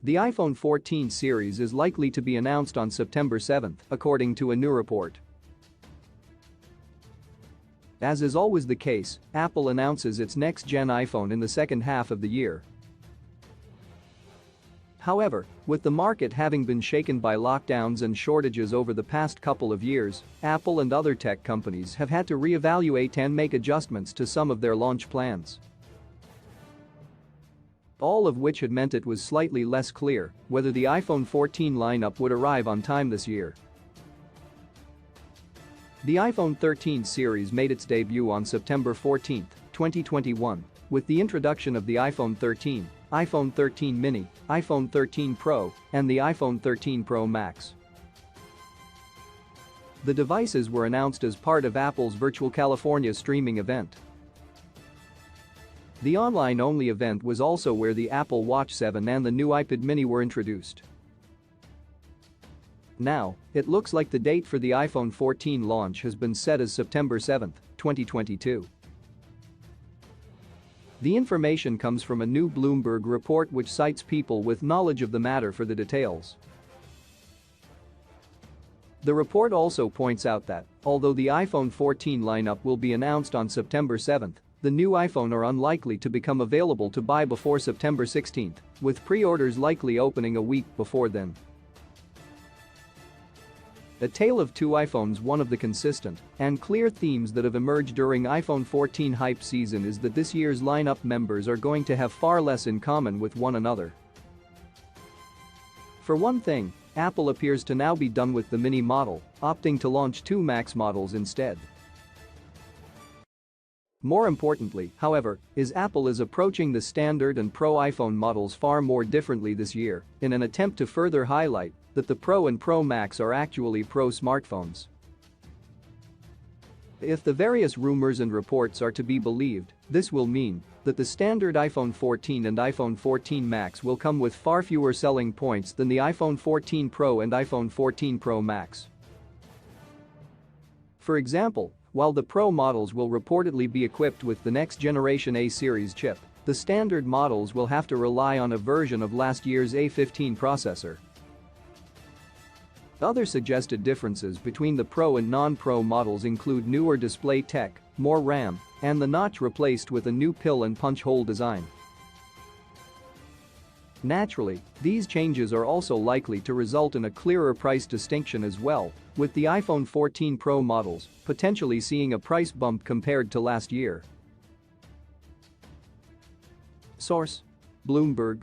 The iPhone 14 series is likely to be announced on September 7, according to a new report. As is always the case, Apple announces its next-gen iPhone in the second half of the year. However, with the market having been shaken by lockdowns and shortages over the past couple of years, Apple and other tech companies have had to reevaluate and make adjustments to some of their launch plans. All of which had meant it was slightly less clear whether the iPhone 14 lineup would arrive on time this year. The iPhone 13 series made its debut on September 14, 2021, with the introduction of the iPhone 13, iPhone 13 mini, iPhone 13 Pro, and the iPhone 13 Pro Max. The devices were announced as part of Apple's Virtual California streaming event. The online-only event was also where the Apple Watch 7 and the new iPad mini were introduced. Now, it looks like the date for the iPhone 14 launch has been set as September 7, 2022. The information comes from a new Bloomberg report which cites people with knowledge of the matter for the details. The report also points out that, although the iPhone 14 lineup will be announced on September 7, the new iPhone are unlikely to become available to buy before September 16, with pre-orders likely opening a week before then. A tale of two iPhones. One of the consistent and clear themes that have emerged during iPhone 14 hype season is that this year's lineup members are going to have far less in common with one another. For one thing, Apple appears to now be done with the mini model, opting to launch two Max models instead. More importantly, however, is Apple is approaching the standard and Pro iPhone models far more differently this year in an attempt to further highlight that the Pro and Pro Max are actually Pro smartphones. If the various rumors and reports are to be believed, this will mean that the standard iPhone 14 and iPhone 14 Max will come with far fewer selling points than the iPhone 14 Pro and iPhone 14 Pro Max. For example, while the Pro models will reportedly be equipped with the next generation A-series chip, the standard models will have to rely on a version of last year's A15 processor. Other suggested differences between the Pro and non-Pro models include newer display tech, more RAM, and the notch replaced with a new pill and punch hole design. Naturally, these changes are also likely to result in a clearer price distinction as well, with the iPhone 14 Pro models potentially seeing a price bump compared to last year. Source: Bloomberg.